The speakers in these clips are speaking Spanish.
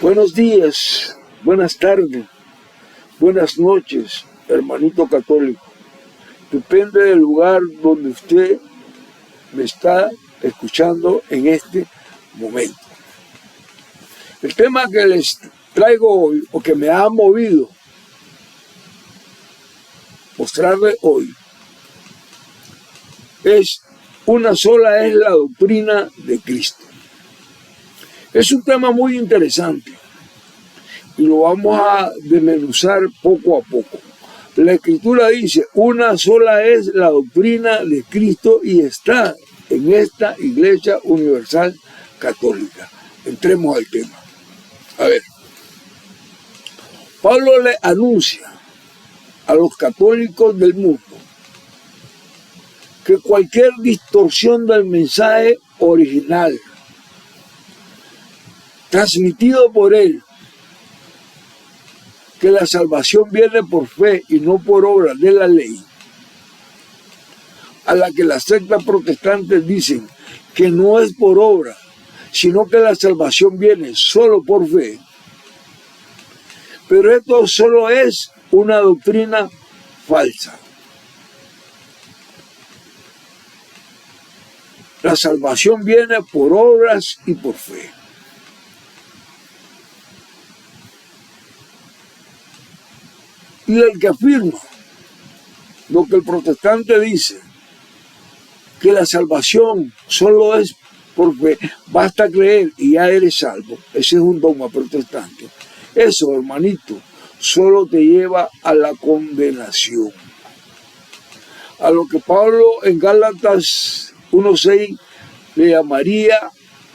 Buenos días, buenas tardes, buenas noches, hermanito católico. Depende del lugar donde usted me está escuchando en este momento. El tema que les traigo hoy, o que me ha movido mostrarle hoy, es una sola es la doctrina de Cristo. Es un tema muy interesante y lo vamos a desmenuzar poco a poco. La Escritura dice, una sola es la doctrina de Cristo y está en esta Iglesia Universal Católica. Entremos al tema. A ver, Pablo le anuncia a los católicos del mundo que cualquier distorsión del mensaje original transmitido por él, que la salvación viene por fe y no por obra de la ley, a la que las sectas protestantes dicen que no es por obra, sino que la salvación viene solo por fe. Pero esto solo es una doctrina falsa. La salvación viene por obras y por fe. Y el que afirma lo que el protestante dice, que la salvación solo es por fe, basta creer y ya eres salvo. Ese es un dogma protestante. Eso, hermanito, solo te lleva a la condenación. A lo que Pablo en Gálatas 1:6 le llamaría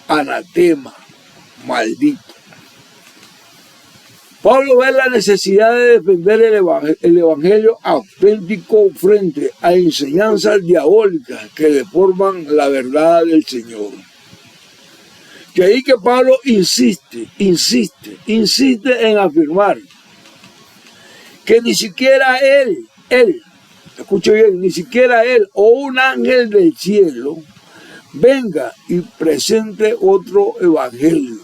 anatema, maldito. Pablo ve la necesidad de defender el evangelio auténtico frente a enseñanzas diabólicas que deforman la verdad del Señor. De ahí que Pablo insiste en afirmar que ni siquiera él, escuche bien, ni siquiera él o un ángel del cielo venga y presente otro evangelio.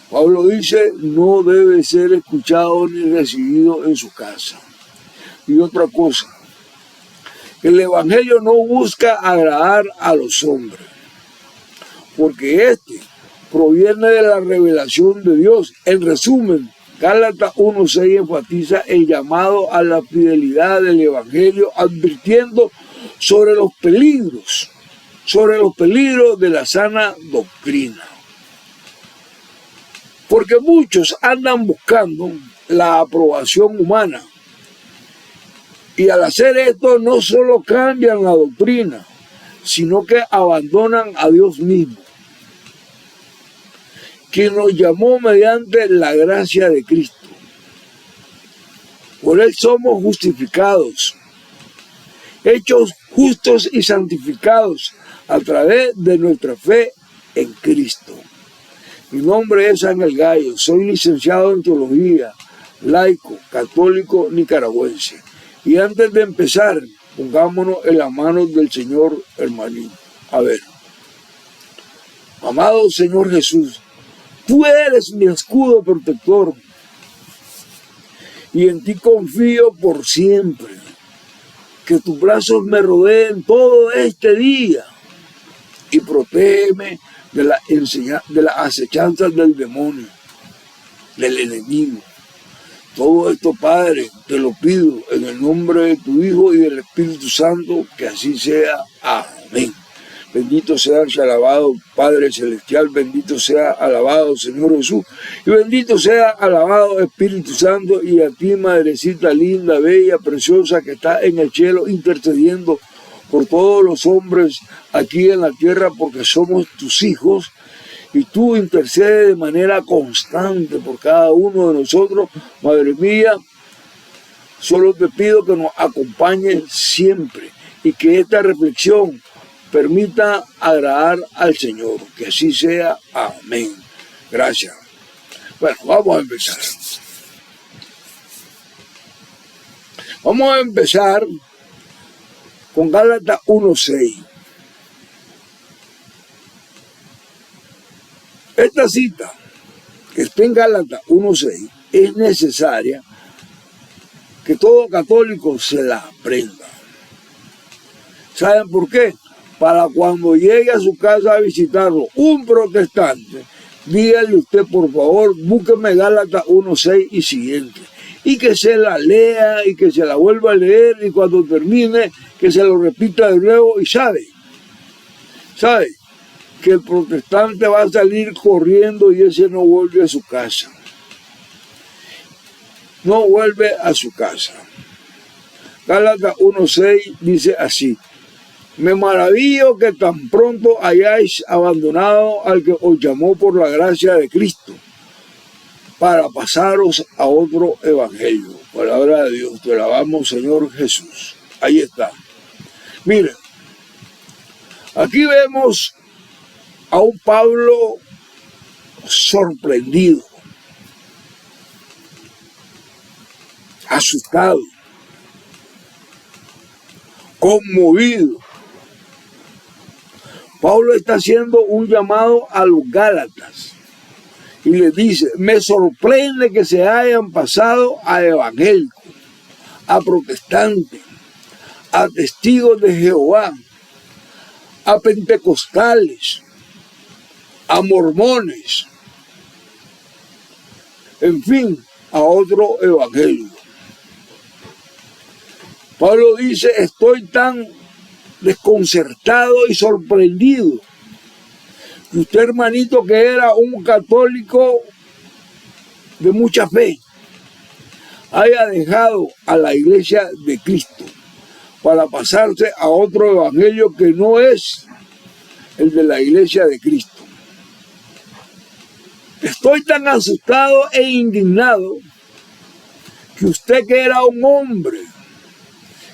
Pablo dice, no debe ser escuchado ni recibido en su casa. Y otra cosa, el evangelio no busca agradar a los hombres, porque este proviene de la revelación de Dios. En resumen, Gálatas 1:6 enfatiza el llamado a la fidelidad del evangelio, advirtiendo sobre los peligros de la sana doctrina. Porque muchos andan buscando la aprobación humana. Y al hacer esto no solo cambian la doctrina, sino que abandonan a Dios mismo, quien nos llamó mediante la gracia de Cristo. Por él somos justificados, hechos justos y santificados a través de nuestra fe en Cristo. Mi nombre es Ángel Gallo, soy licenciado en teología, laico, católico, nicaragüense. Y antes de empezar, pongámonos en las manos del Señor, hermanito. A ver, amado Señor Jesús, tú eres mi escudo protector y en ti confío por siempre. Que tus brazos me rodeen todo este día y protégeme de las acechanzas del demonio, del enemigo. Todo esto, Padre, te lo pido en el nombre de tu Hijo y del Espíritu Santo, que así sea. Amén. Bendito seas alabado, Padre Celestial, bendito sea alabado, Señor Jesús, y bendito sea alabado, Espíritu Santo, y a ti, Madrecita linda, bella, preciosa, que está en el cielo intercediendo por todos los hombres aquí en la tierra, porque somos tus hijos, y tú intercedes de manera constante por cada uno de nosotros. Madre mía, solo te pido que nos acompañes siempre, y que esta reflexión permita agradar al Señor, que así sea. Amén. Gracias. Bueno, vamos a empezar. Vamos a empezar con Gálatas 1:6. Esta cita que está en Gálatas 1:6, es necesaria que todo católico se la aprenda. ¿Saben por qué? Para cuando llegue a su casa a visitarlo un protestante, dígale usted, por favor, búsqueme Gálatas 1:6 y siguiente. Y que se la lea y que se la vuelva a leer y cuando termine que se lo repita de nuevo y sabe que el protestante va a salir corriendo y ese no vuelve a su casa. No vuelve a su casa. Gálatas 1:6 dice así: me maravillo que tan pronto hayáis abandonado al que os llamó por la gracia de Cristo para pasaros a otro evangelio. Palabra de Dios, te alabamos, Señor Jesús. Ahí está. Miren, aquí vemos a un Pablo sorprendido, asustado, conmovido. Pablo está haciendo un llamado a los Gálatas y les dice: me sorprende que se hayan pasado a evangélicos, a protestantes, a testigos de Jehová, a pentecostales, a mormones, en fin, a otro evangelio. Pablo dice: estoy tan desconcertado y sorprendido que usted, hermanito, que era un católico de mucha fe, haya dejado a la iglesia de Cristo para pasarse a otro evangelio que no es el de la iglesia de Cristo. Estoy tan asustado e indignado que usted, que era un hombre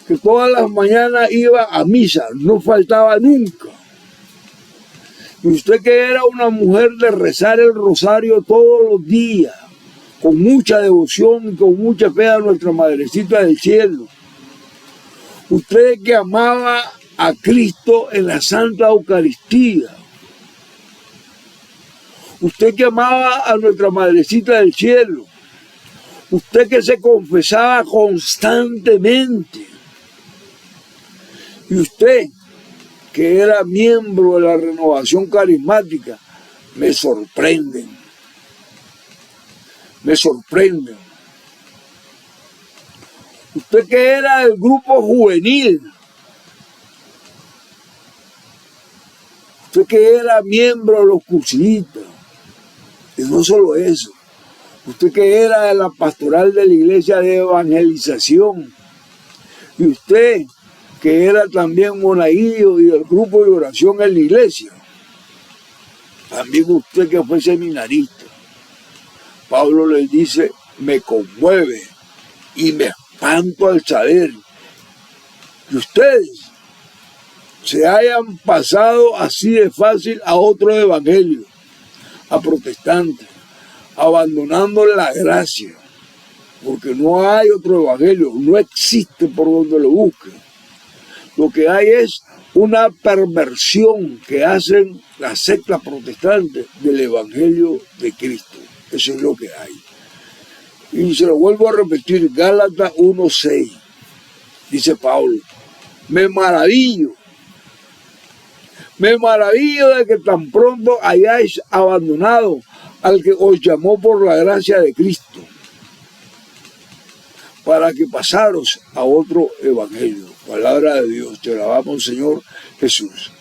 que todas las mañanas iba a misa, no faltaba nunca, y usted, que era una mujer de rezar el rosario todos los días, con mucha devoción y con mucha fe a nuestra Madrecita del Cielo, usted que amaba a Cristo en la Santa Eucaristía, usted que amaba a nuestra Madrecita del Cielo, usted que se confesaba constantemente, y usted que era miembro de la Renovación Carismática, me sorprenden. Me sorprenden. Usted que era del grupo juvenil, usted que era miembro de los cursillistas, y no solo eso, usted que era de la pastoral de la iglesia de evangelización, y usted que era también monaguillo y del grupo de oración en la iglesia, también usted que fue seminarista. Pablo les dice: me conmueve y me espanto al saber que ustedes se hayan pasado así de fácil a otro evangelio, a protestantes, abandonando la gracia, porque no hay otro evangelio, no existe por donde lo busquen. Lo que hay es una perversión que hacen las sectas protestantes del evangelio de Cristo. Eso es lo que hay. Y se lo vuelvo a repetir, Gálatas 1:6, dice Pablo: me maravillo de que tan pronto hayáis abandonado al que os llamó por la gracia de Cristo, para que pasaros a otro evangelio. Palabra de Dios, te alabamos, Señor Jesús.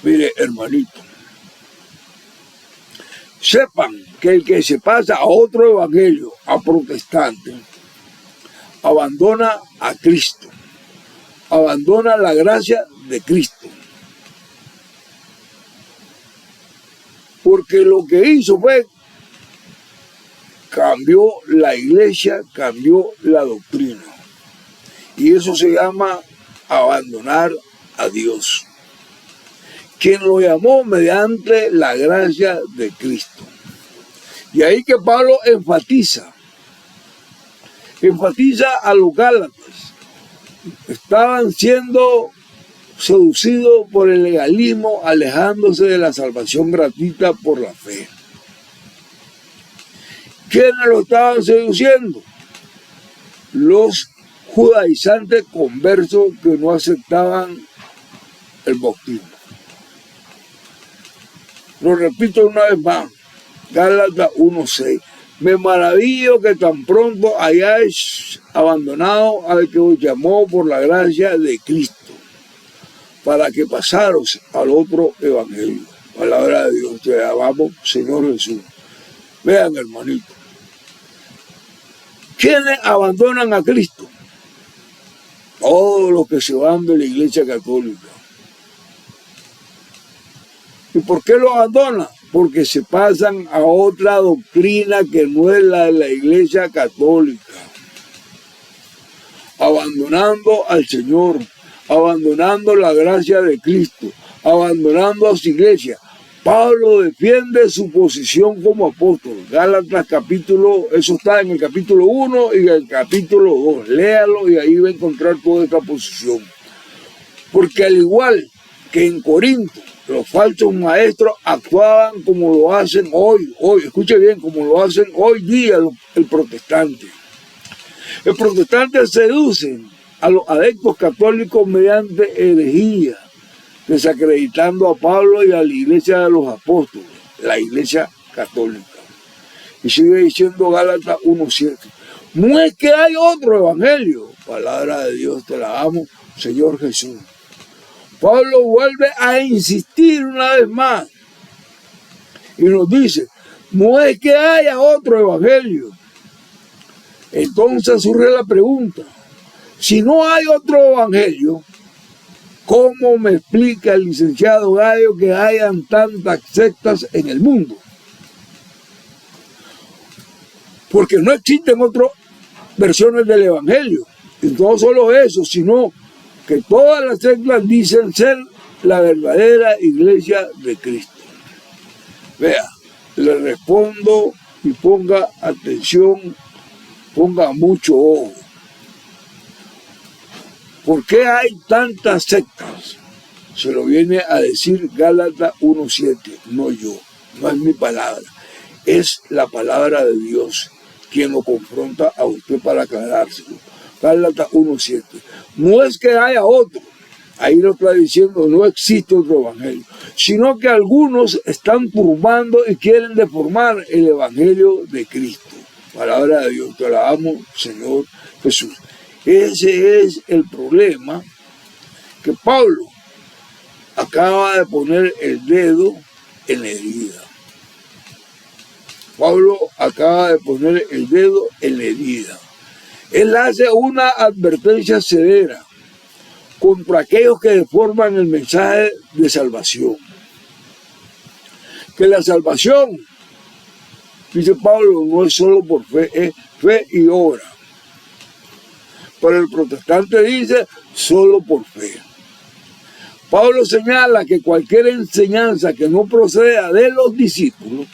Mire, hermanito, sepan que el que se pasa a otro evangelio, a protestante, abandona a Cristo, abandona la gracia de Cristo. Porque lo que hizo fue cambió la iglesia, cambió la doctrina. Y eso se llama abandonar a Dios, quien lo llamó mediante la gracia de Cristo. Y ahí que Pablo enfatiza a los Gálatas. Estaban siendo seducidos por el legalismo, alejándose de la salvación gratuita por la fe. ¿Quiénes lo estaban seduciendo? Los judaizantes conversos que no aceptaban el bautismo. Lo repito una vez más, Gálatas 1:6. Me maravillo que tan pronto hayáis abandonado al que os llamó por la gracia de Cristo, para que pasaros al otro evangelio. Palabra de Dios, te alabamos, Señor Jesús. Vean, hermanito, ¿quiénes abandonan a Cristo? Todos los que se van de la Iglesia Católica. ¿Y por qué lo abandonan? Porque se pasan a otra doctrina que no es la de la Iglesia Católica. Abandonando al Señor, abandonando la gracia de Cristo, abandonando a su iglesia. Pablo defiende su posición como apóstol. Gálatas capítulo, eso está en el capítulo 1 y en el capítulo 2. Léalo y ahí va a encontrar toda esta posición. Porque al igual que en Corinto, los falsos maestros actuaban como lo hacen hoy, escuche bien, como lo hacen hoy día el protestante. El protestante seduce a los adeptos católicos mediante herejía, desacreditando a Pablo y a la iglesia de los apóstoles, la iglesia católica. Y sigue diciendo Gálatas 1:7. No es que hay otro evangelio, palabra de Dios, te la amo, Señor Jesús. Pablo vuelve a insistir una vez más y nos dice, no es que haya otro evangelio. Entonces surge la pregunta, si no hay otro evangelio, ¿cómo me explica el licenciado Gallo que hayan tantas sectas en el mundo? Porque no existen otras versiones del evangelio. Y no solo eso, sino que todas las sectas dicen ser la verdadera iglesia de Cristo. Vea, le respondo y ponga atención, ponga mucho ojo. ¿Por qué hay tantas sectas? Se lo viene a decir Gálatas 1:7, no yo, no es mi palabra, es la palabra de Dios quien lo confronta a usted para aclarárselo. Gálatas 1:7. No es que haya otro, ahí lo está diciendo, no existe otro evangelio, sino que algunos están turbando y quieren deformar el evangelio de Cristo. Palabra de Dios, te la amo, Señor Jesús. Ese es el problema que Pablo acaba de poner el dedo en la herida. Pablo acaba de poner el dedo en la herida. Él hace una advertencia severa contra aquellos que deforman el mensaje de salvación. Que la salvación, dice Pablo, no es solo por fe, es fe y obra. Pero el protestante dice solo por fe. Pablo señala que cualquier enseñanza que no proceda de los discípulos,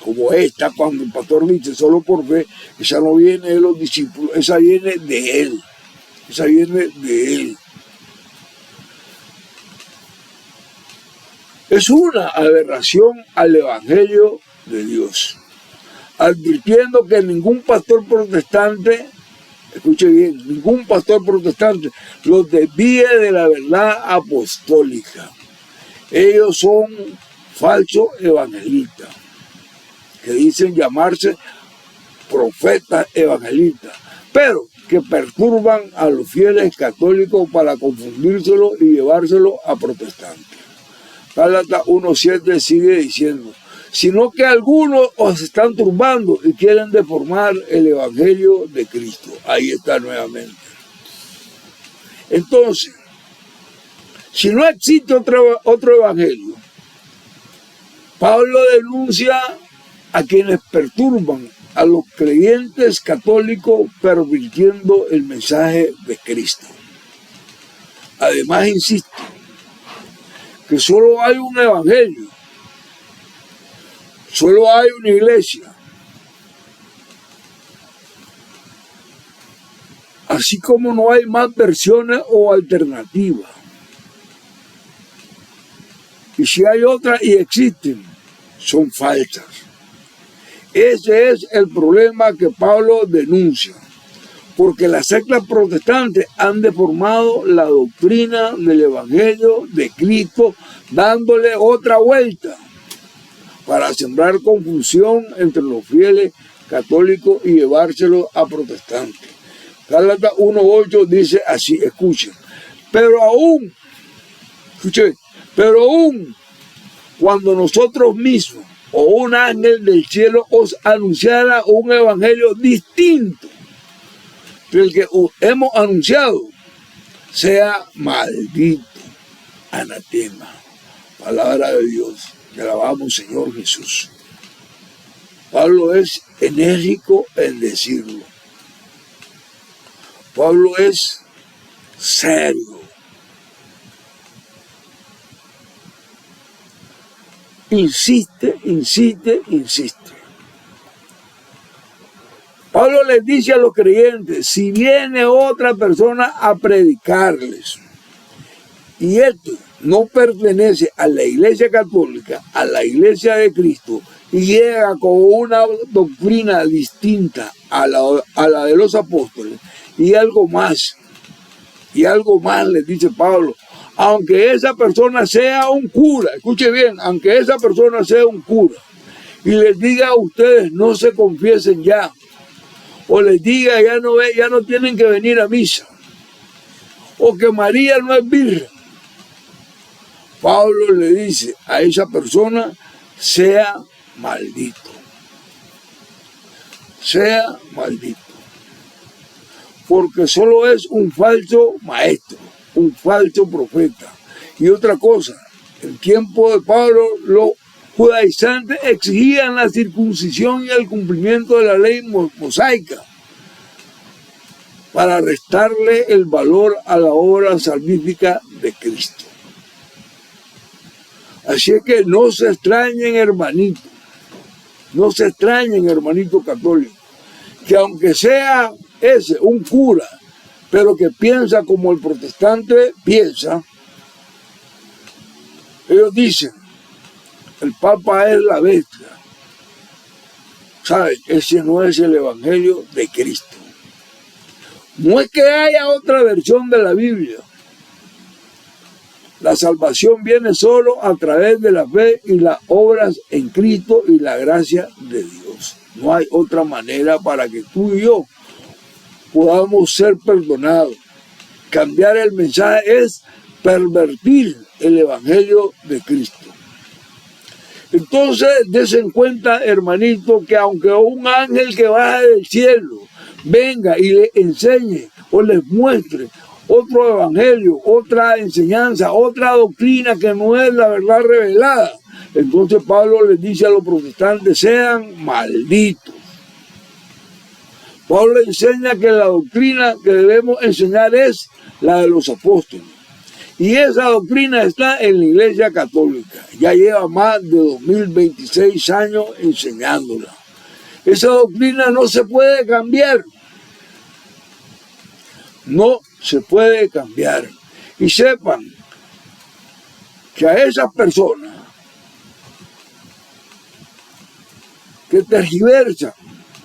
como esta, cuando el pastor dice solo por fe, esa no viene de los discípulos, esa viene de él. Esa viene de él. Es una aberración al evangelio de Dios, advirtiendo que ningún pastor protestante, escuche bien, ningún pastor protestante los desvíe de la verdad apostólica. Ellos son falsos evangelistas, que dicen llamarse profetas evangelistas, pero que perturban a los fieles católicos para confundírselo y llevárselo a protestantes. Gálatas 1:7 sigue diciendo, sino que algunos os están turbando y quieren deformar el evangelio de Cristo. Ahí está nuevamente. Entonces, si no existe otro evangelio, Pablo denuncia a quienes perturban a los creyentes católicos pervirtiendo el mensaje de Cristo. Además, insiste que solo hay un evangelio, solo hay una iglesia. Así como no hay más versiones o alternativas. Y si hay otras y existen, son falsas. Ese es el problema que Pablo denuncia, porque las sectas protestantes han deformado la doctrina del Evangelio de Cristo, dándole otra vuelta para sembrar confusión entre los fieles católicos y llevárselo a protestantes. Gálatas 1:8 dice así, escuchen, pero aún cuando nosotros mismos o un ángel del cielo os anunciara un evangelio distinto del que hemos anunciado, sea maldito, anatema. Palabra de Dios, te alabamos, Señor Jesús. Pablo es enérgico en decirlo. Pablo es serio. Insiste. Pablo les dice a los creyentes, si viene otra persona a predicarles, y esto no pertenece a la Iglesia Católica, a la Iglesia de Cristo, y llega con una doctrina distinta a la de los apóstoles, y algo más les dice Pablo, aunque esa persona sea un cura, escuche bien, aunque esa persona sea un cura, y les diga a ustedes no se confiesen ya, o les diga ya no tienen que venir a misa, o que María no es virgen, Pablo le dice a esa persona, sea maldito, porque solo es un falso maestro, un falso profeta. Y otra cosa, en el tiempo de Pablo, los judaizantes exigían la circuncisión y el cumplimiento de la ley mosaica para restarle el valor a la obra salvífica de Cristo. Así es que no se extrañen, hermanitos, católicos, que aunque sea ese, un cura, pero que piensa como el protestante piensa, ellos dicen, el Papa es la bestia. ¿Saben? Ese no es el Evangelio de Cristo. No es que haya otra versión de la Biblia. La salvación viene solo a través de la fe y las obras en Cristo y la gracia de Dios. No hay otra manera para que tú y yo podamos ser perdonados. Cambiar el mensaje es pervertir el Evangelio de Cristo. Entonces, desen cuenta, hermanito, que aunque un ángel que baja del cielo venga y le enseñe o les muestre otro evangelio, otra enseñanza, otra doctrina que no es la verdad revelada, entonces Pablo les dice a los protestantes, sean malditos. Pablo enseña que la doctrina que debemos enseñar es la de los apóstoles. Y esa doctrina está en la Iglesia Católica. Ya lleva más de 2026 años enseñándola. Esa doctrina no se puede cambiar. No se puede cambiar. Y sepan que a esas personas que tergiversan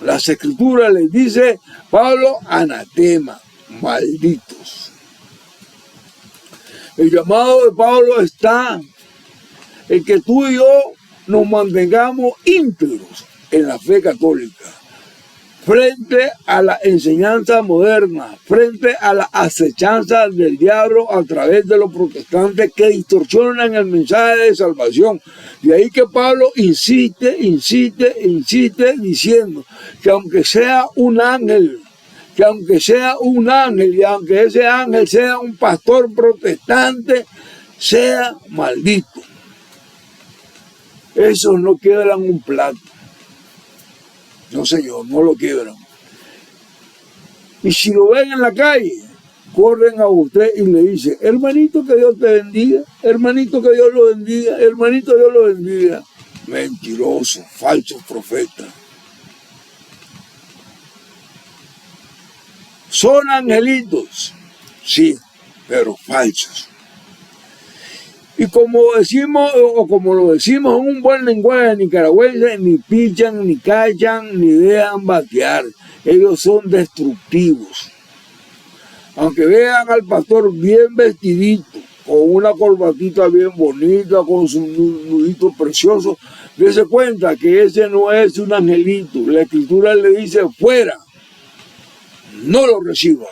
las escrituras les dice Pablo, anatema, malditos. El llamado de Pablo está en que tú y yo nos mantengamos íntegros en la fe católica, frente a la enseñanza moderna, frente a la acechanza del diablo a través de los protestantes que distorsionan el mensaje de salvación. De ahí que Pablo insiste diciendo que aunque sea un ángel, y aunque ese ángel sea un pastor protestante, sea maldito. Esos no quiebran un plato. No, señor, no lo quiebran. Y si lo ven en la calle, corren a usted y le dicen, hermanito, que Dios te bendiga, hermanito, que Dios lo bendiga, hermanito, Dios lo bendiga. Mentirosos, falsos profetas. Son angelitos, sí, pero falsos. Y como decimos, o como lo decimos en un buen lenguaje nicaragüense, ni pichan, ni cachan, ni dejan batear. Ellos son destructivos. Aunque vean al pastor bien vestidito, con una corbatita bien bonita, con su nudito precioso, dése cuenta que ese no es un angelito. La escritura le dice fuera, no lo reciban.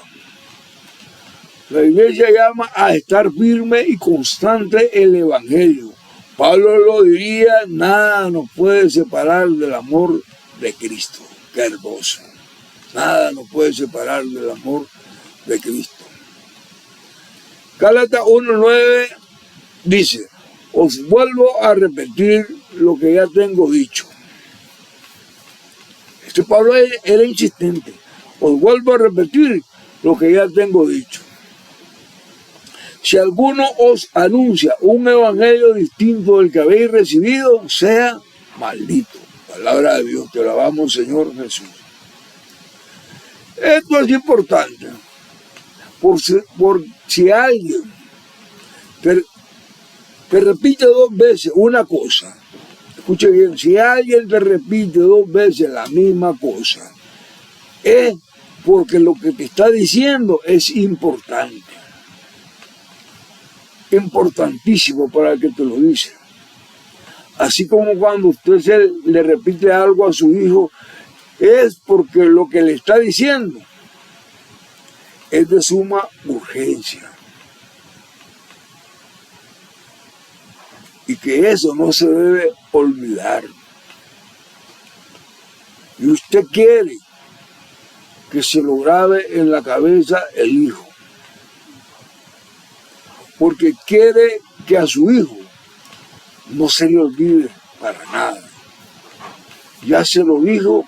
La iglesia llama a estar firme y constante el evangelio. Pablo lo diría, nada nos puede separar del amor de Cristo. Qué hermoso. Nada nos puede separar del amor de Cristo. Gálatas 1:9 dice, os vuelvo a repetir lo que ya tengo dicho. Pablo era insistente. Os vuelvo a repetir lo que ya tengo dicho. Si alguno os anuncia un evangelio distinto del que habéis recibido, sea maldito. Palabra de Dios, te alabamos, Señor Jesús. Esto es importante. Por si alguien te repite 2 veces una cosa, escuche bien, si alguien te repite 2 veces la misma cosa, es porque lo que te está diciendo es importante. Importantísimo para el que te lo dice. Así como cuando usted le repite algo a su hijo, es porque lo que le está diciendo es de suma urgencia. Y que eso no se debe olvidar. Y usted quiere que se lo grabe en la cabeza el hijo. Porque quiere que a su hijo no se le olvide para nada. Ya se lo dijo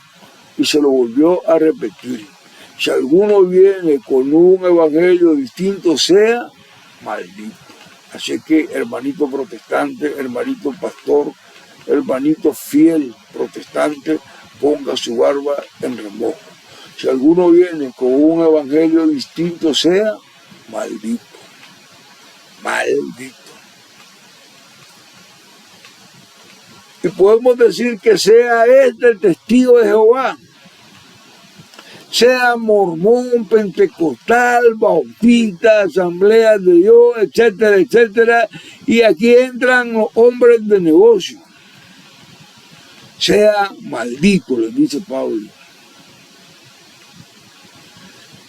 y se lo volvió a repetir. Si alguno viene con un evangelio distinto, sea maldito. Así que, hermanito protestante, hermanito pastor, hermanito fiel protestante, ponga su barba en remojo. Si alguno viene con un evangelio distinto, sea maldito. Maldito. Y podemos decir que sea este el testigo de Jehová, sea mormón, pentecostal, bautista, asamblea de Dios, etcétera, etcétera. Y aquí entran los hombres de negocio. Sea maldito, les dice Pablo.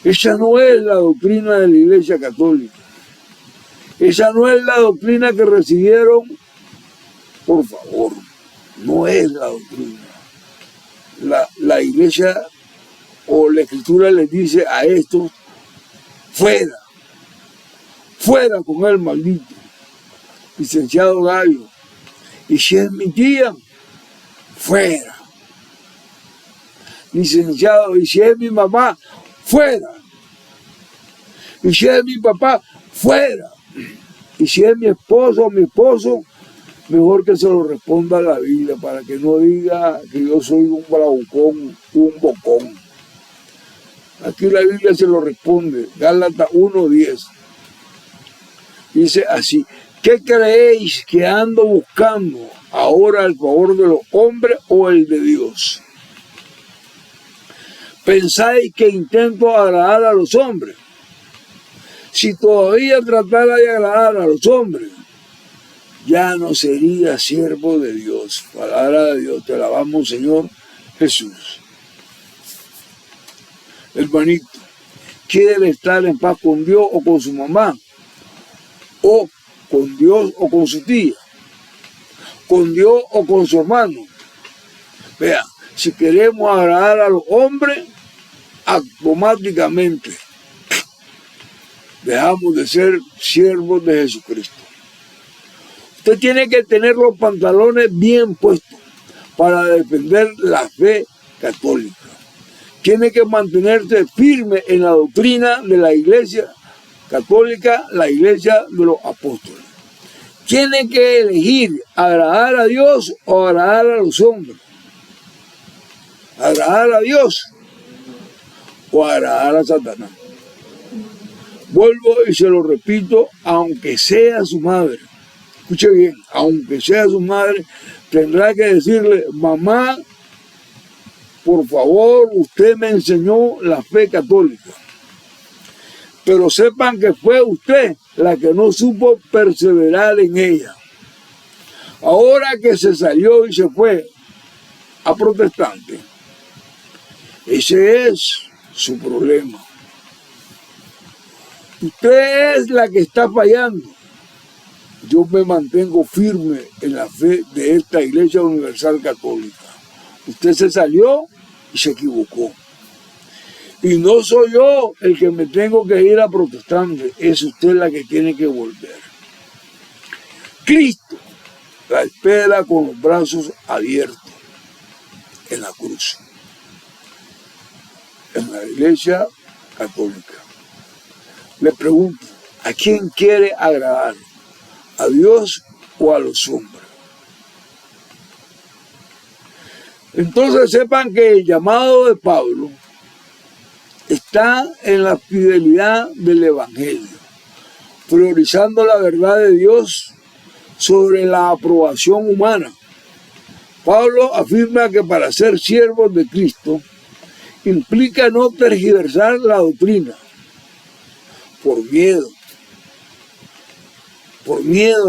Esa no es la doctrina de la Iglesia Católica. Esa no es la doctrina que recibieron, por favor, no es la doctrina. La iglesia o la escritura les dice a estos, fuera, fuera con el maldito, licenciado Gallo. Y si es mi tía, fuera. Licenciado, y si es mi mamá, fuera. Y si es mi papá, fuera. Y si es mi esposo o mi esposo, mejor que se lo responda a la Biblia para que no diga que yo soy un bravucón, un bocón. Aquí la Biblia se lo responde, Gálatas 1:10. Dice así, ¿qué creéis que ando buscando ahora el favor de los hombres o el de Dios? ¿Pensáis que intento agradar a los hombres? Si todavía tratara de agradar a los hombres, ya no sería siervo de Dios. Palabra de Dios, te alabamos, Señor Jesús. Hermanito, ¿quiere estar en paz con Dios o con su mamá? ¿O con Dios o con su tía? ¿Con Dios o con su hermano? Vea, si queremos agradar a los hombres, automáticamente dejamos de ser siervos de Jesucristo. Usted tiene que tener los pantalones bien puestos para defender la fe católica. Tiene que mantenerse firme en la doctrina de la Iglesia Católica, la Iglesia de los Apóstoles. Tiene que elegir agradar a Dios o agradar a los hombres. Agradar a Dios o agradar a Satanás. Vuelvo y se lo repito, aunque sea su madre. escuche bien, aunque sea su madre, tendrá que decirle, mamá, por favor, usted me enseñó la fe católica. Pero sepan que fue usted la que no supo perseverar en ella. Ahora que se salió y se fue a protestante, ese es su problema. Usted es la que está fallando. Yo me mantengo firme en la fe de esta Iglesia Universal Católica. Usted se salió y se equivocó. Y no soy yo el que me tengo que ir a protestante, es usted la que tiene que volver. Cristo la espera con los brazos abiertos en la cruz, en la Iglesia Católica. Le pregunto, ¿a quién quiere agradar? ¿A Dios o a los hombres? Entonces sepan que el llamado de Pablo está en la fidelidad del Evangelio, priorizando la verdad de Dios sobre la aprobación humana. Pablo afirma que para ser siervos de Cristo implica no tergiversar la doctrina por miedo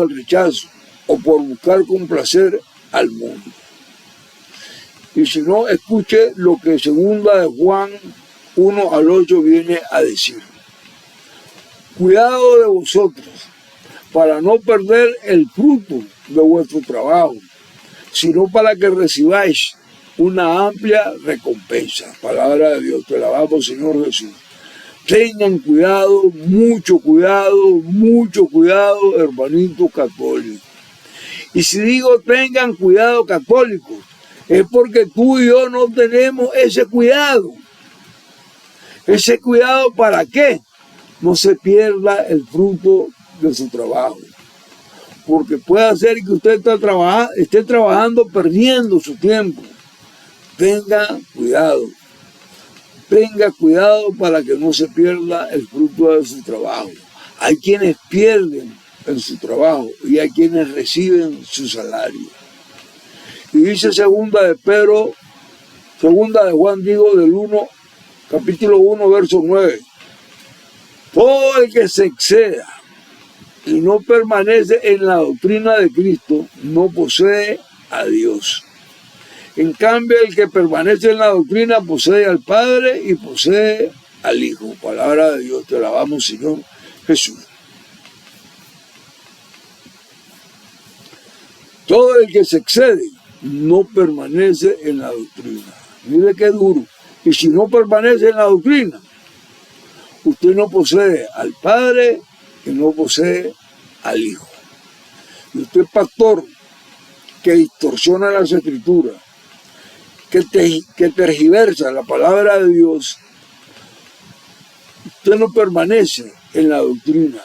al rechazo o por buscar complacer al mundo. Y si no, escuche lo que segunda de Juan 1 al 8 viene a decir. Cuidado de vosotros para no perder el fruto de vuestro trabajo, sino para que recibáis una amplia recompensa. Palabra de Dios, te alabamos, Señor Jesús. Tengan cuidado, mucho cuidado, hermanitos católicos. Y si digo tengan cuidado, católicos, es porque tú y yo no tenemos ese cuidado. ¿Ese cuidado para qué? No se pierda el fruto de su trabajo. Porque puede ser que usted esté trabajando perdiendo su tiempo. Tenga cuidado. Tenga cuidado para que no se pierda el fruto de su trabajo. Hay quienes pierden en su trabajo y hay quienes reciben su salario. Y dice segunda de Juan, del 1, capítulo 1, verso 9. Todo el que se exceda y no permanece en la doctrina de Cristo no posee a Dios. En cambio, el que permanece en la doctrina posee al Padre y posee al Hijo. Palabra de Dios, te alabamos, Señor Jesús. Todo el que se excede no permanece en la doctrina. Mire qué duro. Y si no permanece en la doctrina, usted no posee al Padre y no posee al Hijo. Y usted, pastor, que distorsiona las Escrituras, que tergiversa la palabra de Dios, usted no permanece en la doctrina,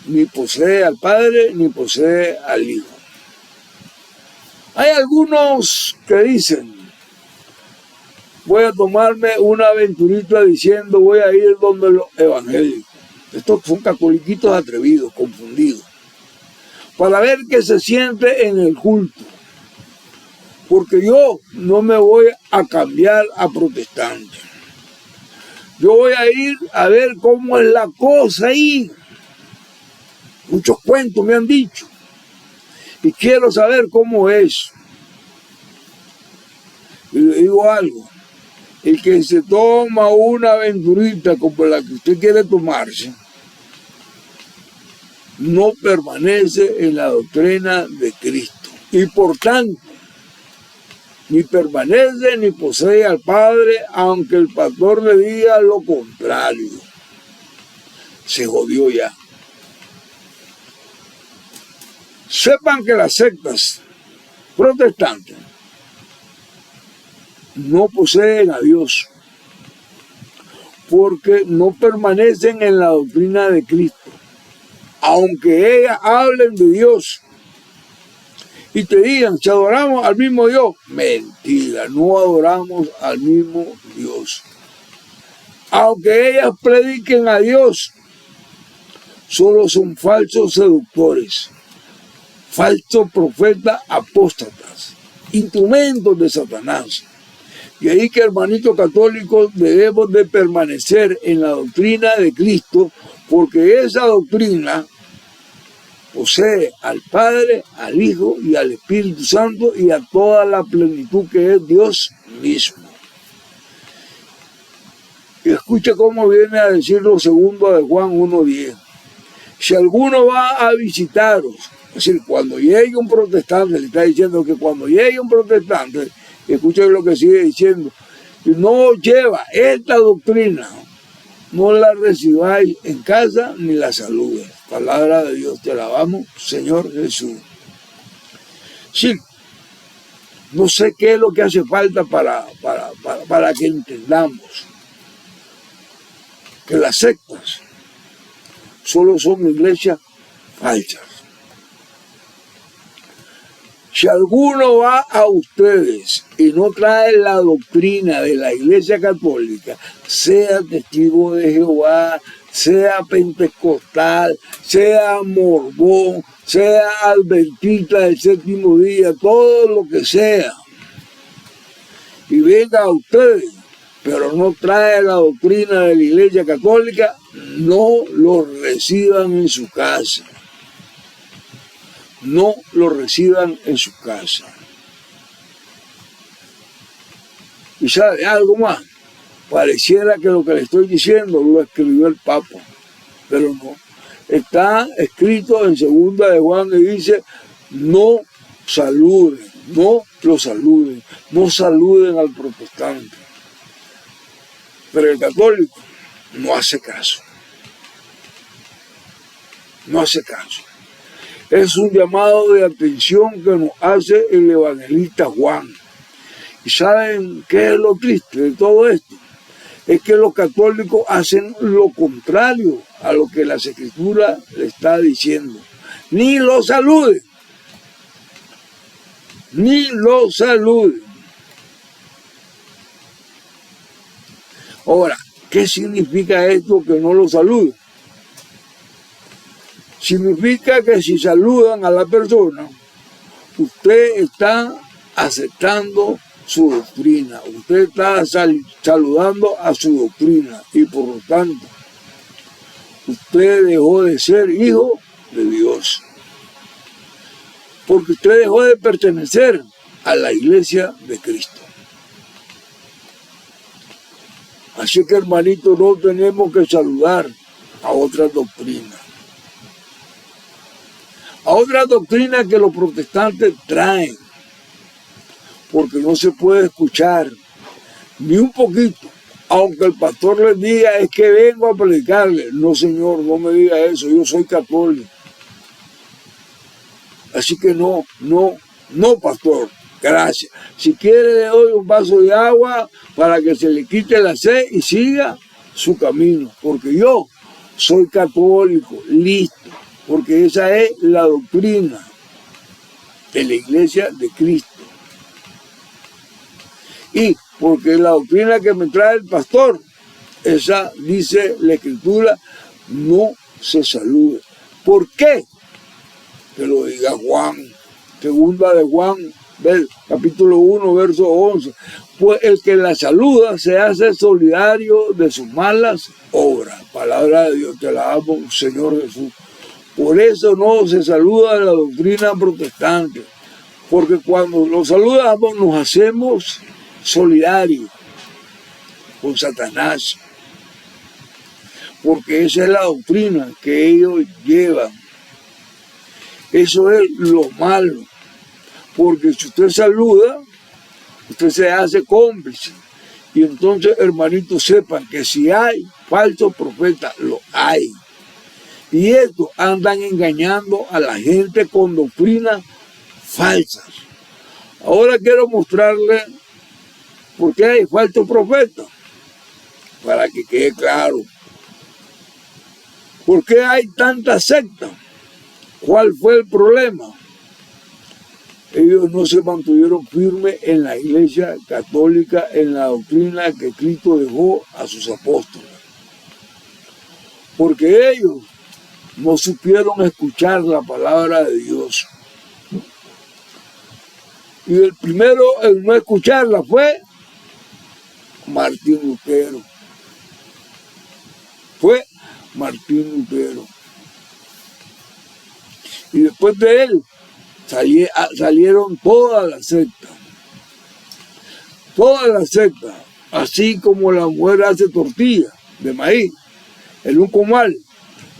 ni posee al Padre ni posee al Hijo. Hay algunos que dicen, voy a tomarme una aventurita diciendo voy a ir donde los evangélicos. Estos son catoliquitos atrevidos, confundidos, para ver qué se siente en el culto. Porque yo no me voy a cambiar a protestante. Yo voy a ir a ver cómo es la cosa ahí. Muchos cuentos me han dicho. Y quiero saber cómo es. Y le digo algo. El que se toma una aventurita como la que usted quiere tomarse, no permanece en la doctrina de Cristo. Y por tanto, ni permanece ni posee al Padre, aunque el pastor le diga lo contrario. Se jodió ya. Sepan que las sectas protestantes no poseen a Dios, porque no permanecen en la doctrina de Cristo. Aunque ellas hablen de Dios y te digan, si adoramos al mismo Dios, mentira, no adoramos al mismo Dios. Aunque ellas prediquen a Dios, solo son falsos seductores, falsos profetas apóstatas, instrumentos de Satanás. Y ahí que, hermanitos católicos, debemos de permanecer en la doctrina de Cristo, porque esa doctrina posee al Padre, al Hijo y al Espíritu Santo y a toda la plenitud que es Dios mismo. Y escucha cómo viene a decir lo segundo de Juan 1:10. Si alguno va a visitaros, es decir, cuando llegue un protestante, le está diciendo que cuando llegue un protestante, escuchen lo que sigue diciendo, no lleva esta doctrina, no la recibáis en casa ni la saludes. Palabra de Dios, te alabamos, Señor Jesús. Sí, no sé qué es lo que hace falta para que entendamos que las sectas solo son iglesias falsas. Si alguno va a ustedes y no trae la doctrina de la Iglesia Católica, sea testigo de Jehová, sea pentecostal, sea morbón, sea adventista del séptimo día, todo lo que sea, y venga a ustedes, pero no trae la doctrina de la Iglesia Católica, no lo reciban en su casa. No lo reciban en su casa. Y sabe algo más, pareciera que lo que le estoy diciendo lo escribió el Papa, pero no. Está escrito en segunda de Juan y dice, no saluden, no lo saluden, no saluden al protestante. Pero el católico no hace caso. No hace caso. Es un llamado de atención que nos hace el evangelista Juan. ¿Y saben qué es lo triste de todo esto? Es que los católicos hacen lo contrario a lo que las Escrituras le está diciendo. Ni lo saluden. Ni lo saluden. Ahora, ¿qué significa esto que no lo saluden? Significa que si saludan a la persona, usted está aceptando su doctrina, usted está saludando a su doctrina y por lo tanto, usted dejó de ser hijo de Dios. Porque usted dejó de pertenecer a la iglesia de Cristo. Así que, hermanito, no tenemos que saludar a otras doctrinas. A otra doctrina que los protestantes traen, porque no se puede escuchar ni un poquito, aunque el pastor les diga es que vengo a predicarle. No, señor, no me diga eso, yo soy católico. Así que no, pastor, gracias. Si quiere le doy un vaso de agua para que se le quite la sed y siga su camino, porque yo soy católico, listo. Porque esa es la doctrina de la iglesia de Cristo. Y porque la doctrina que me trae el pastor, esa dice la Escritura, no se salude. ¿Por qué? Que lo diga Juan, segunda de Juan, capítulo 1, verso 11. Pues el que la saluda se hace solidario de sus malas obras. Palabra de Dios, te la amo, Señor Jesús. Por eso no se saluda la doctrina protestante, porque cuando lo saludamos nos hacemos solidarios con Satanás, porque esa es la doctrina que ellos llevan. Eso es lo malo, porque si usted saluda, usted se hace cómplice. Y entonces, hermanitos, sepan que si hay falsos profetas, lo hay. Y estos andan engañando a la gente con doctrinas falsas. Ahora quiero mostrarles por qué hay falsos profetas, para que quede claro. ¿Por qué hay tantas sectas? ¿Cuál fue el problema? Ellos no se mantuvieron firmes en la iglesia católica, en la doctrina que Cristo dejó a sus apóstoles. Porque ellos no supieron escuchar la palabra de Dios. Y el primero en no escucharla fue Martín Lutero. Fue Martín Lutero. Y después de él salieron todas las sectas. Todas las sectas. Así como la mujer hace tortilla de maíz, el un comal.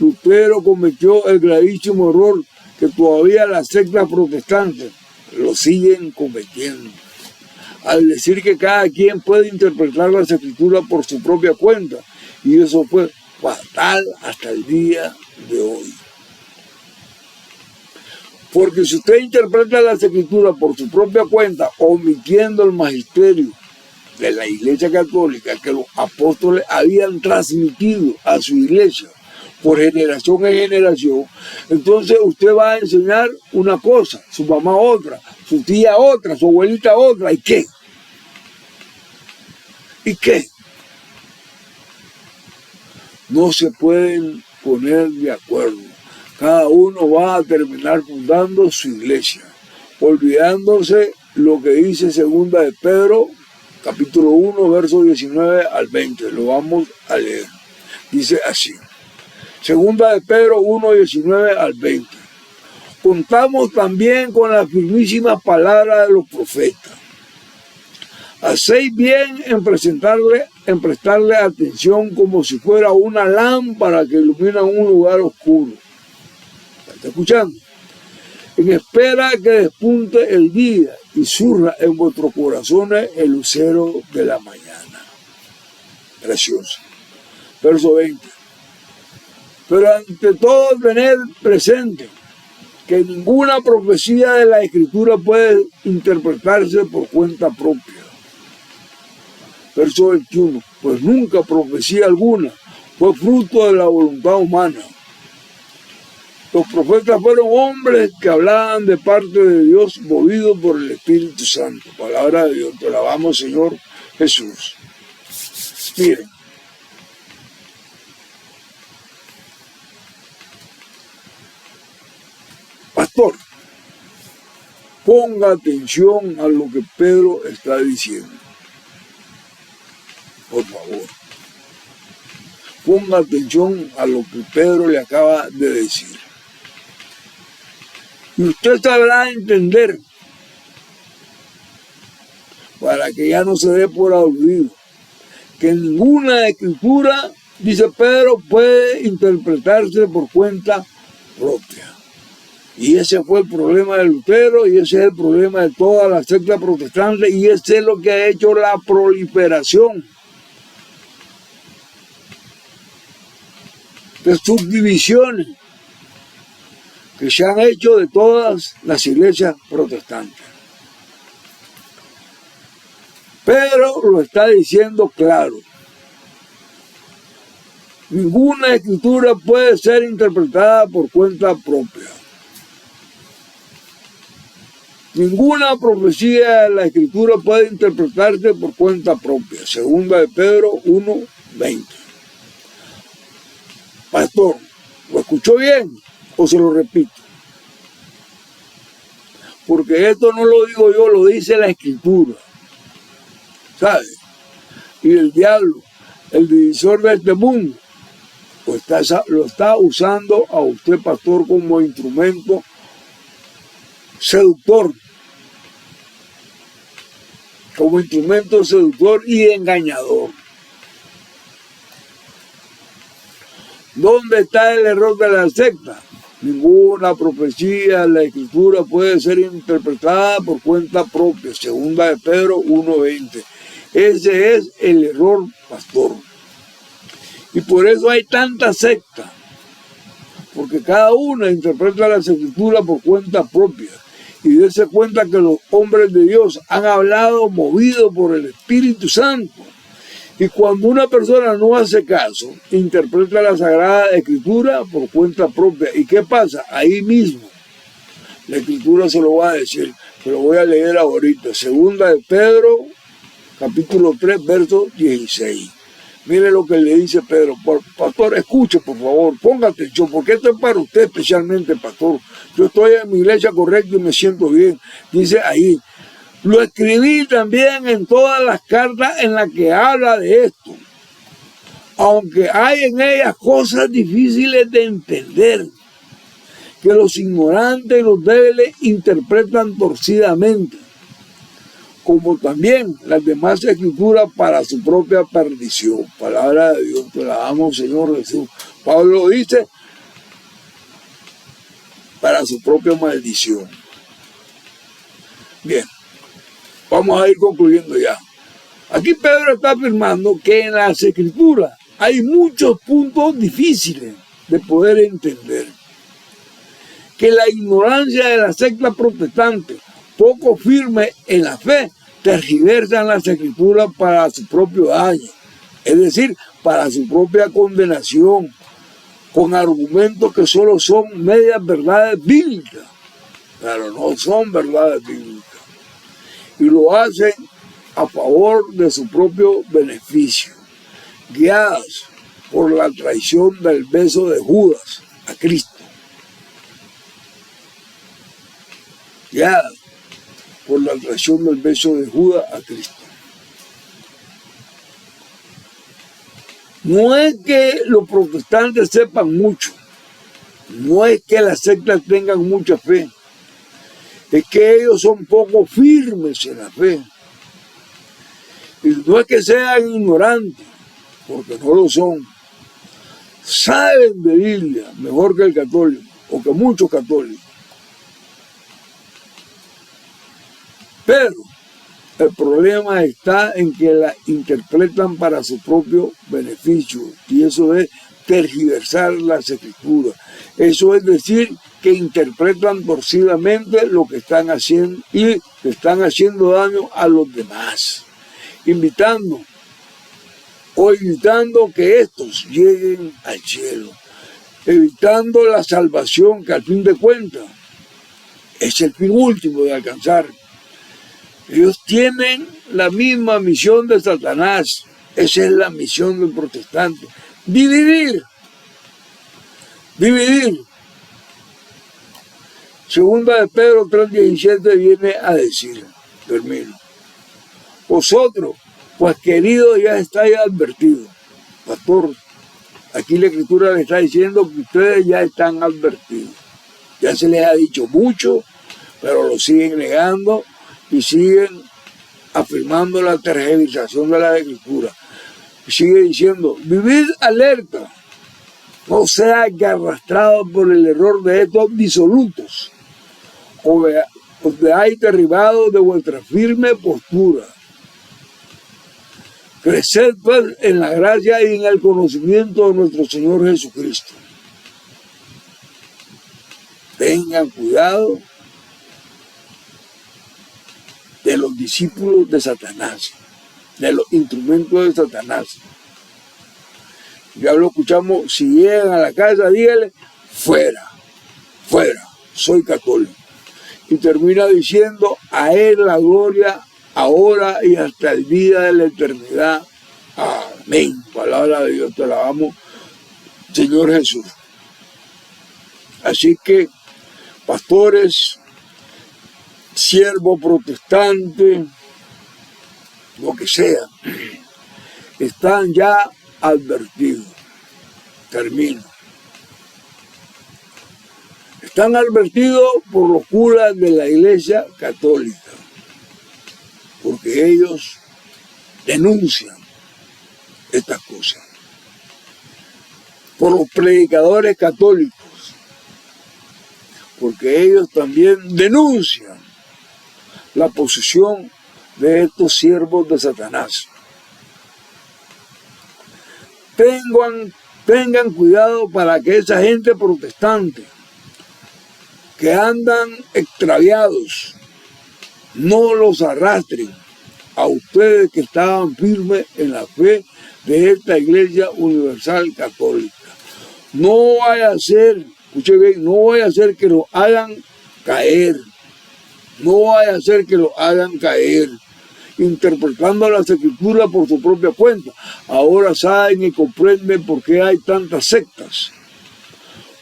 Lutero cometió el gravísimo error que todavía las sectas protestantes lo siguen cometiendo, al decir que cada quien puede interpretar las escrituras por su propia cuenta, y eso fue fatal hasta el día de hoy. Porque si usted interpreta las escrituras por su propia cuenta, omitiendo el magisterio de la Iglesia Católica que los apóstoles habían transmitido a su iglesia por generación en generación, entonces usted va a enseñar una cosa, su mamá otra, su tía otra, su abuelita otra, ¿y qué? ¿Y qué? No se pueden poner de acuerdo. Cada uno va a terminar fundando su iglesia, olvidándose lo que dice segunda de Pedro, capítulo 1, verso 19 al 20. Lo vamos a leer. Dice así. Segunda de Pedro 1, 19 al 20. Contamos también con la firmísima palabra de los profetas. Hacéis bien en prestarle atención como si fuera una lámpara que ilumina un lugar oscuro. ¿Está escuchando? En espera que despunte el día y surja en vuestros corazones el lucero de la mañana. Precioso. Verso 20. Pero ante todo tener presente que ninguna profecía de la Escritura puede interpretarse por cuenta propia. Verso 21. Pues nunca profecía alguna fue fruto de la voluntad humana. Los profetas fueron hombres que hablaban de parte de Dios, movidos por el Espíritu Santo. Palabra de Dios. Te alabamos, Señor Jesús. Miren. Pastor, ponga atención a lo que Pedro está diciendo. Por favor. Ponga atención a lo que Pedro le acaba de decir. Y usted sabrá entender, para que ya no se dé por aludido, que ninguna escritura, dice Pedro, puede interpretarse por cuenta propia. Y ese fue el problema de Lutero, y ese es el problema de todas las sectas protestantes, y ese es lo que ha hecho la proliferación de subdivisiones que se han hecho de todas las iglesias protestantes. Pedro lo está diciendo claro. Ninguna escritura puede ser interpretada por cuenta propia. Ninguna profecía de la Escritura puede interpretarse por cuenta propia. Segunda de Pedro 1:20. Pastor, ¿lo escuchó bien o se lo repito? Porque esto no lo digo yo, lo dice la Escritura. ¿Sabe? Y el diablo, el divisor de este mundo, lo está usando a usted, pastor, como instrumento seductor. Como instrumento seductor y engañador. ¿Dónde está el error de la secta? Ninguna profecía de la Escritura puede ser interpretada por cuenta propia. Segunda de Pedro 1:20. Ese es el error, pastor. Y por eso hay tanta secta. Porque cada una interpreta las Escrituras por cuenta propia. Y dése cuenta que los hombres de Dios han hablado movidos por el Espíritu Santo. Y cuando una persona no hace caso, interpreta la Sagrada Escritura por cuenta propia. ¿Y qué pasa? Ahí mismo, la Escritura se lo va a decir. Se lo voy a leer ahorita. Segunda de Pedro, capítulo 3, verso 16. Mire lo que le dice Pedro. Pastor, escuche, por favor, ponga atención, porque esto es para usted especialmente, pastor. Yo estoy en mi iglesia correcta y me siento bien. Dice ahí, Lo escribí también en todas las cartas en las que habla de esto, aunque hay en ellas cosas difíciles de entender, que los ignorantes y los débiles interpretan torcidamente, como también las demás escrituras para su propia perdición. Palabra de Dios, te la damos, Señor Jesús. Pablo dice, para su propia maldición. Bien, vamos a ir concluyendo ya. Aquí Pedro está afirmando que en las escrituras hay muchos puntos difíciles de poder entender, que la ignorancia de la secta protestante, poco firme en la fe, tergiversan las escrituras para su propio daño, es decir, para su propia condenación, con argumentos que solo son medias verdades bíblicas, pero no son verdades bíblicas, y lo hacen a favor de su propio beneficio, guiadas por la traición del beso de Judas a Cristo. Guiadas por la traición del beso de Judas a Cristo. No es que los protestantes sepan mucho, no es que las sectas tengan mucha fe, es que ellos son poco firmes en la fe. Y no es que sean ignorantes, porque no lo son. Saben de Biblia mejor que el católico, o que muchos católicos. Pero el problema está en que la interpretan para su propio beneficio, y eso es tergiversar las escrituras. Eso es decir, que interpretan torcidamente lo que están haciendo y le están haciendo daño a los demás, invitando o evitando que estos lleguen al cielo, evitando la salvación que al fin de cuentas es el fin último de alcanzar. Ellos tienen la misma misión de Satanás. Esa es la misión del protestante. Dividir. Dividir. Segunda de Pedro 3:17 viene a decir, termino. Vosotros, pues queridos, ya estáis advertidos. Pastor, aquí la Escritura le está diciendo que ustedes ya están advertidos. Ya se les ha dicho mucho, pero lo siguen negando y siguen afirmando la tergiversación de la Escritura. Sigue diciendo, vivid alerta, no sea que arrastrados por el error de estos disolutos, os veáis derribados de vuestra firme postura. Creced pues en la gracia y en el conocimiento de nuestro Señor Jesucristo. Tengan cuidado de los discípulos de Satanás, de los instrumentos de Satanás. Ya lo escuchamos, si llegan a la casa, dígale, fuera, fuera, soy católico. Y termina diciendo, a él la gloria, ahora y hasta el día de la eternidad. Amén. Palabra de Dios, te la damos, Señor Jesús. Así que, pastores, siervo protestante, lo que sea, están ya advertidos. Termino. Están advertidos por los curas de la Iglesia Católica, porque ellos denuncian estas cosas. Por los predicadores católicos, porque ellos también denuncian la posesión de estos siervos de Satanás. Tengan cuidado para que esa gente protestante que andan extraviados no los arrastren a ustedes que estaban firmes en la fe de esta Iglesia Universal Católica. No vaya a ser, escuche bien, no vaya a ser que lo hagan caer. No vaya a ser que lo hagan caer, interpretando las Escrituras por su propia cuenta. Ahora saben y comprenden por qué hay tantas sectas.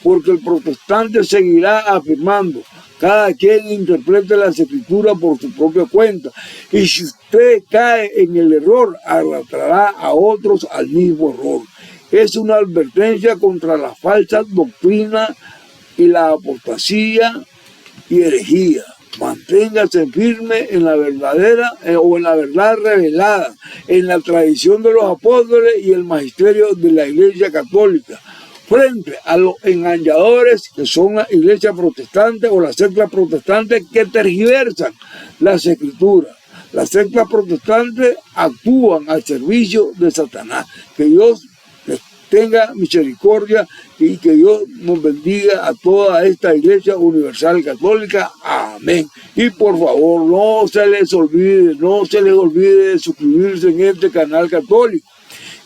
porque el protestante seguirá afirmando: cada quien interprete las escrituras por su propia cuenta, y si usted cae en el error, arrastrará a otros al mismo error. Es una advertencia contra la falsa doctrina y la apostasía y herejía. Manténgase firme en la verdadera o en la verdad revelada, en la tradición de los apóstoles y el magisterio de la Iglesia Católica, frente a los engañadores que son la Iglesia protestante o las sectas protestantes que tergiversan las escrituras. Las sectas protestantes actúan al servicio de Satanás. Que Dios les tenga misericordia y que Dios nos bendiga a toda esta Iglesia Universal Católica. Amén. Y por favor, no se les olvide de suscribirse en este canal católico.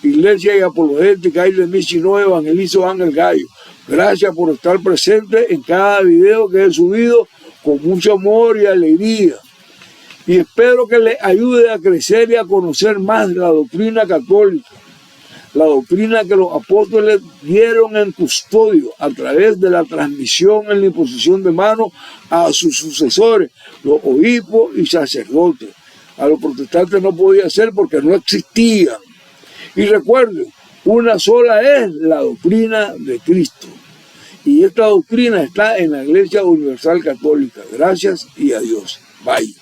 Iglesia y Apologética y de mí, si no evangelizo Ángel Gallo. Gracias por estar presente en cada video que he subido con mucho amor y alegría. Y espero que les ayude a crecer y a conocer más la doctrina católica. La doctrina que los apóstoles dieron en custodio a través de la transmisión en la imposición de manos a sus sucesores, los obispos y sacerdotes. A los protestantes no podía ser porque no existían. Y recuerden, una sola es la doctrina de Cristo. Y esta doctrina está en la Iglesia Universal Católica. Gracias y adiós. Bye.